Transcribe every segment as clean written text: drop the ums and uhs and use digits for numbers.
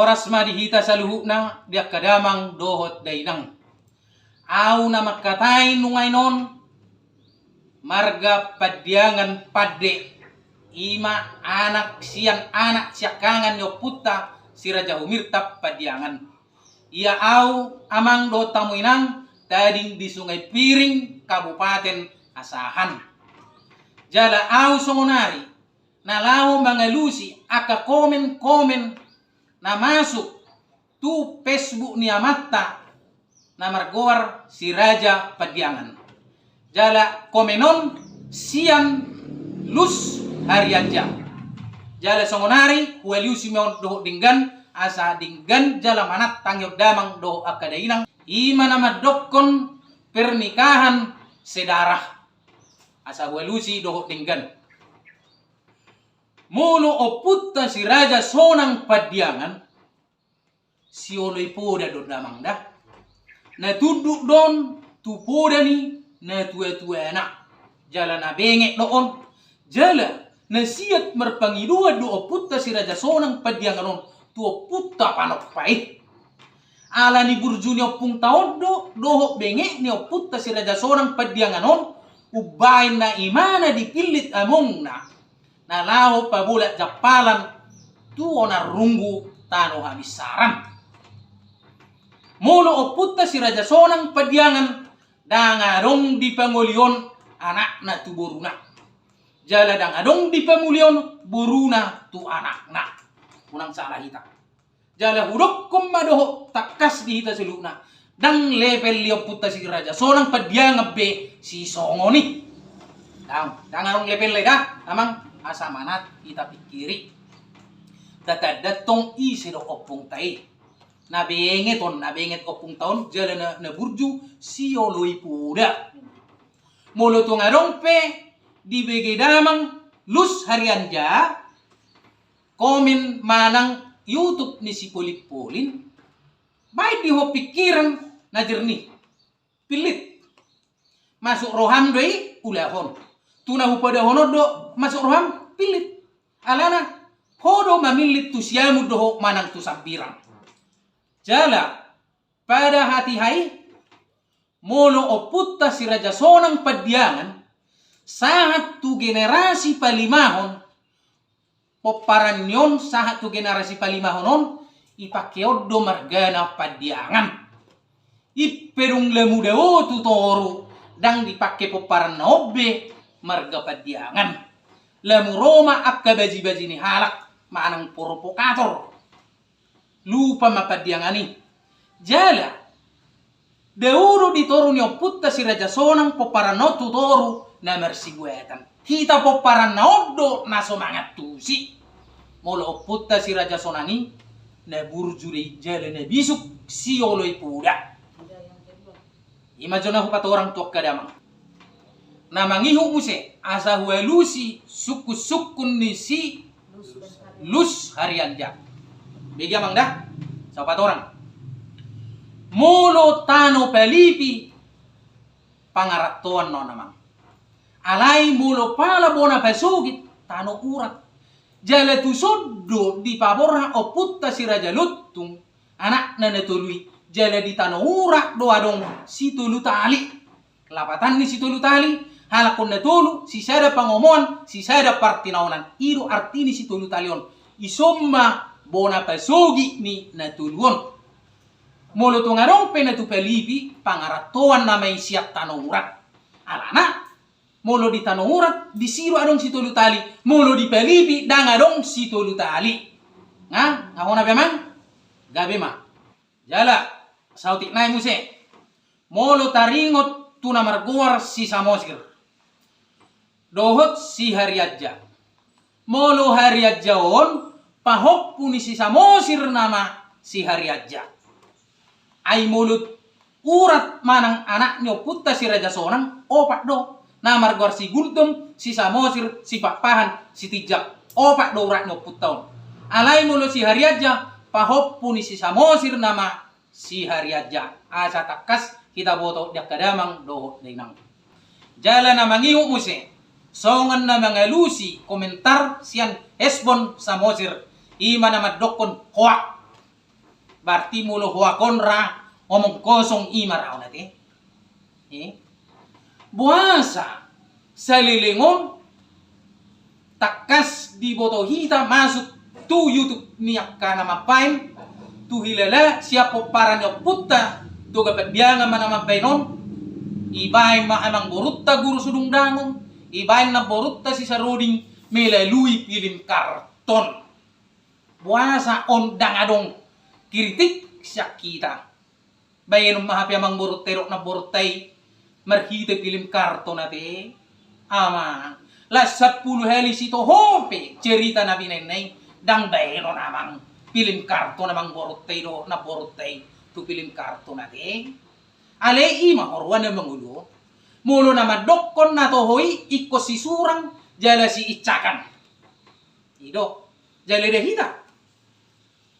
oras madihita sa luhukna biak kadamang dohot dainang. Aw na makatay nungay non marga padyangan padde ima anak siakangan yo putta si Raja Humirtap padyangan. Ia aw amang do tamuinang tading di Sungai Piring Kabupaten Asahan. Jala aw songonari na lao mangalusi aka komen na masuk tu Facebook ni Amatta na margowar si Raja Padyangan. Jala komenon sian lus harianja. Jala songonari hueliusi meon doho dinggan asa dinggan jala manat tangyod damang doho akadainang ima na madokon pernikahan sedarah asa hueliusi doho dinggan. Molo oputta si Raja Sonang Padyangan si oloy poda do damang dah na tuduk don tu poda ni na tua anak jala na bengek doon jala na siat merpangidua do oputta si Raja Sonang Padyangan on tu oputta panok pait ala ni burjuni opung taon doho bengek ni oputta si Raja Sonang Padyangan on ubain na imana dipilit among na lao pabulat japalan tuo na runggu tano habisaran. Molo oputta si Raja Sonang Padyangan dangadong di pangulion anak na tu boruna. Jala dangadong di pangulion boruna tu anak na. Unang salah hita. Jala hudok kumadoho takas di hita seluna. Dang level li oputta si Raja Sonang Padyangan be si songoni. Dangadong level le dah amang asa manat kita pikiri datong isi do opung tai na benget opung taon jala na burju si oloi puda molo to ngarong pe di bege damang lus harianja komen manang YouTube ni si Polip-Polin baik di ho pikiran na jernih pilit masuk roham doi ulahon tuna hupada honodo masuk roham pilit alana hodo mamilit tu siamu doho manang tu sampirang jala pada hati hai molo oputta si Raja Sonang Padyangan saat tu generasi palimahon poparanyon saat tu generasi palimahonon ipakeodo margana Padyangan iperung lemudeo tu toru dang dipake poparan na obbe marga Padyangan lamu Roma akka baji-baji ni halak manang provokator lupa ma Padyangan ni jala deuro ditoru ni oputta si Raja Sonang poparano tu toru na mersiguetan kita poparan na oddo na somangat tusi molo oputta si Raja Sonang ni na burjuri jala na bisuk si oloi puda imajona hupat orang tuak kadamang na mangihu muse asa huelusi sukun ni si lus harianja begi amang dah sapat orang molo tano pelipi pangaratuan no namang alai molo pala bona pasugit tano urat jala tu soddo di paborha oputta si Raja Luttung anak na natului jala di tano urat do adong si tulu tali lapatan ni si tulu tali halakon na tulu si sada pangomoan si sada partinaunan iru artini si tulu talion isomma bona pasugi ni natuluon molo to ngarong pe na tu pelipi pangaratoan na may siak tanong urat alana molo di tanong urat di siru adong si tulu tali molo di pelipi dang adong si tulu tali ngahona bemang gabe ma jala sautik nai muse molo taringot tu na marguar si Samosir dohot si Hariadja molo Hariadja on pahop puni si Samosir nama si Hariadja ay mulut urat manang anak nyo putta si Raja Sonang opak do na marguar si Gultom si Samosir si Pakpahan si Tijak opak do urat nyo puttaon alay mulut si Hariadja pahop puni si Samosir nama si Hariadja asa takas kita boto dak kadamang dohot dainang jala na mangihu muse songan na mangalusi komentar sian Esbon Samosir ima na madokon hoak Berarti mulo huakon ra omong kosong imaraw natin. Buasa sa lilingon takas di boto hita masuk tu YouTube niyak ka na mapain tu hilala siapa para nyo putta tu gapat bianga mana mapainon ibain ma amang borutta guru sudung dangon ibain na borutta si saroding melalui film karton buasa ondang adong kritik siya kita bayan mahapi amang borutero na borutay marhita film karton nate ama las 10 hali sito hope cerita na binenay dang bayan namang film karton namang borutay do na borutay tu film karton nate ale ima orwan na mangulo mulo na madokon na to hoy iko si surang jala si icakan ido jala hita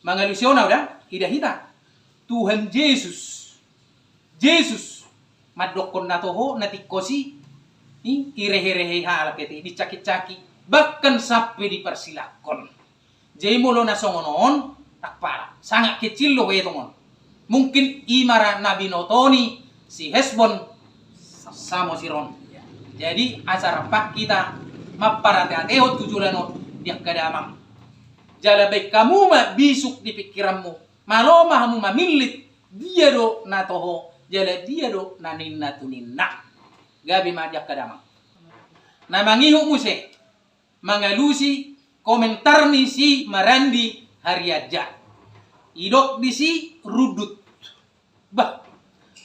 mga Luciana udah hita Tuhan Yesus madokon na to ho natikosi ni kireherehe halap kete dicaki-caki bahkan sampai dipersilakon jay mulo na songonon takpara sangat kecil lo kayo tongon mungkin imara nabi notoni si Hesbon sama si Ron jadi acara pak kita maparate-ateo tujulanot dia kadamang jala baik kamu mah bisuk di pikiranmu malo mahamu mamilit dia do na toho jala dia do na ninna tuninna gabi mah dia kadamang na mangihu muse mangalusi komentar ni si Marandi Hariaja idok di si rudut bah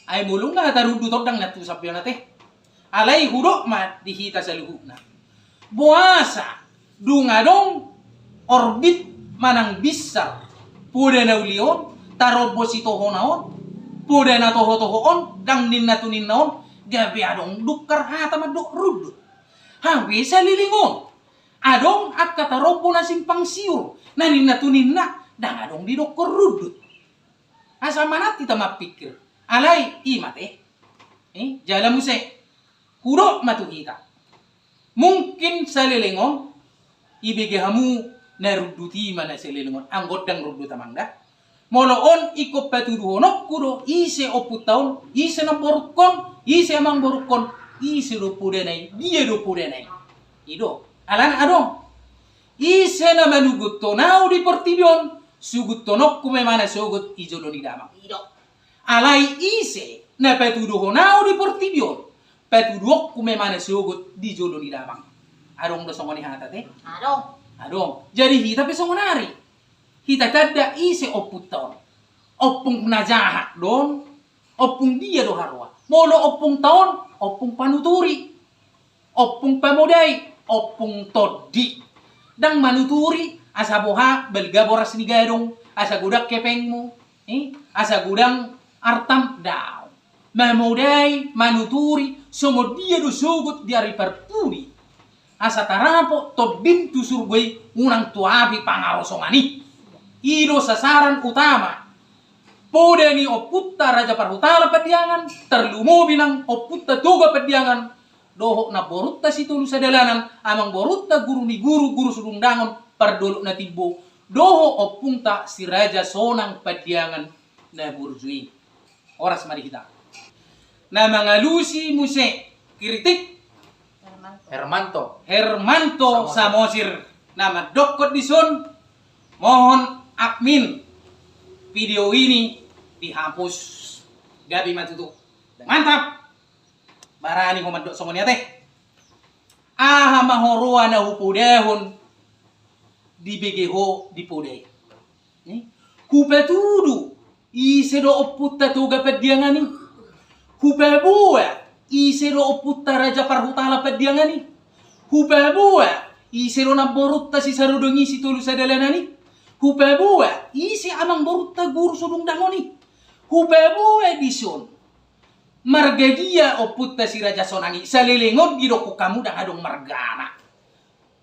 ay mulung na tarudut odang natusap yun nate alay hudok ma dihita sa luhuna buasa dungadong orbit manang bisar pude na ulion tarobos ito honaon pude na toho-tohoon dang ninatunin naon gabi adong dukar hata madok rudut hawi sa lilingon adong at katarobo na simpang siur na ninatunin na dang adong didokor rudut asa manat kita mapikir alay imat jala mo se hudok matuhita mungkin sa lilingon ibigahamu na ruduti mana sa lilingon ang godang rudut amangda moloon iko patuduhonok kudo ise oputaon ise na borukon ise amang borukon ise do pudenay dia do pudenay ido alan adong ise na manugut tonaw di portibyon sugut tonok kume mana sugut ijolo ni damang ido alay ise na patuduhonaw di portibyon patuduok kume mana sugut di jolo ni damang adong do songoni hatate adong jadi hita pesongonari hita kada ise oputon opung najahat don opung dia do harwa molo opung taon opung panuturi opung pamodai opung todi dang manuturi asa boha belga boras ni gadong asa gudak kepengmu asa gudang artam daw mamodai manuturi somo dia do sugut diari perpuni asa tarapo to bintu surgoi unang tuapi pangarosongani ido sasaran utama pode ni oputta raja parhutala pediangan terlumo binang oputta toga pediangan doho na borutta situlu sadalanan amang borutta guru ni guru sudung dangon pardoluk na tibbo doho opunta si raja sonang pediangan na burjui oras mari kita na mangalusi muse kritik Hermanto Samosir nama dokot dison mohon admin video ini dihapus gabi matutu mantap barani homadok songonya teh aha mahorua na hupudehon di begeho di pode kupetudu ise do oputta toga pediangani kupebua ise do oputta raja parhutala pediangani kupebua ise do naborutta si sarudongi si tulu sadalanani hupebua isi amang borutta guru sudung dangoni hupebua dison margagia oputta si raja sonangi salilingon di doko kamu dang adong margana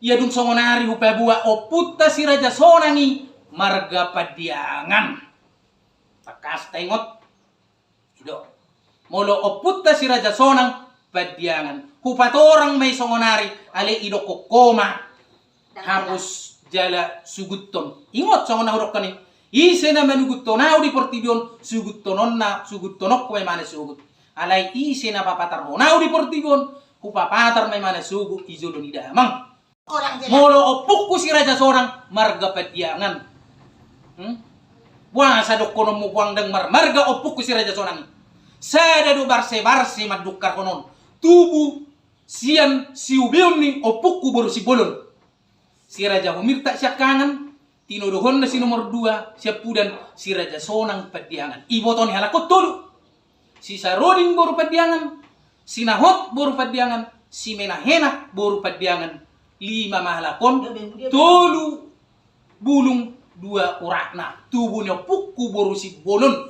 ia dung songonari hupebua oputta si raja sonangi marga padiangan pakas tengot ido molo oputta si raja sonang padiangan hupatorang may songonari ale ido kokoma hapus jala sugutton ingot songon na hurok kani Ise na manugut tonau di portibon sugut tononna sugut tonok ko may mana sugut. Alay ise na papatar honau di portibon hupapatar may mana sugut izulo ni damang. Molo opuk ko si raja seorang marga pediangan. Buang sa dokonom mo buang dang marga opuk ko si raja seorang. Sada do barse madukar konon. Tubuh sian siubion ni opuk ko baru si bolon. Si raja humirta siya kangan. Tinuduhon na si nomor 2 siya pudan si raja sonang pediangan. Iboton ni halakot tolo. Si Saroding baru pediangan. Si Nahot baru pediangan. Si Menahenak baru pediangan. 5 mahalakon. Tolu bulung 2 urakna. Tubuhnya pukku baru si bolon.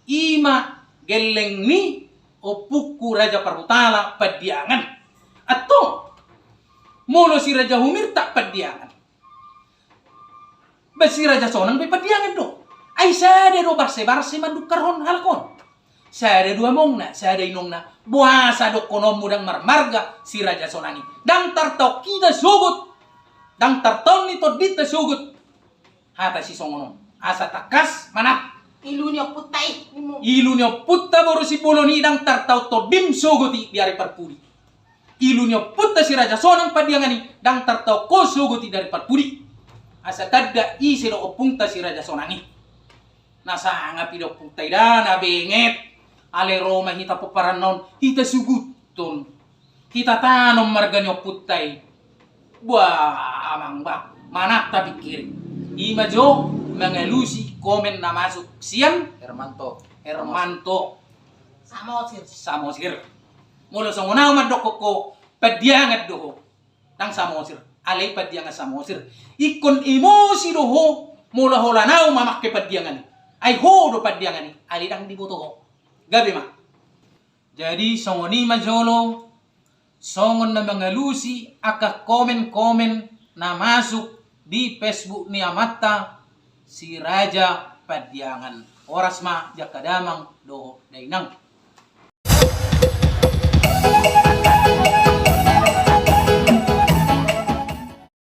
5 geleng ni opukku raja Parhutala pediangan. Atau molo si raja Humirta pediangan. Basi raja sonang pe pediangan do. Ai sada do barse mandukar hon halkon. Sada dua mongna, sada inongna. Buasa do konom mudang marmarga si raja sonangi. Dang tartau kita sugut. Dang tartau ni to dita sugut. Hata si songonom. Asa takas mana? Ilunya putai. Ilunya putta baru si boloni dang tartau to dim suguti biari parpudi. Ilunya putta si raja sonang pediangani dang tartau ko suguti dari parpudi. Asa tadda isi do opungta si raja sonangi. Nasa nga pido putay dana benget. Ale Roma hita paparanon hita suguton. Hita tanom marganyo putay. Buah amang bak. Manak ta pikir. Ima jo mengelusi komen na masuk siang Hermanto. Samosir. Mula songonaw madoko ko pediangat doho. Dang samosir. Alay padiangan samosir. Ikon emosi doho mula holanaw mamak ke padiangan. Ay ho do padiangan ni. Ali dang dibuto ko. Gabi ma. Jadi songoni majolo songon na mga lusi aka komen na masuk di Facebook ni Amata si Raja Padiangan. Oras ma jakadamang do dainang.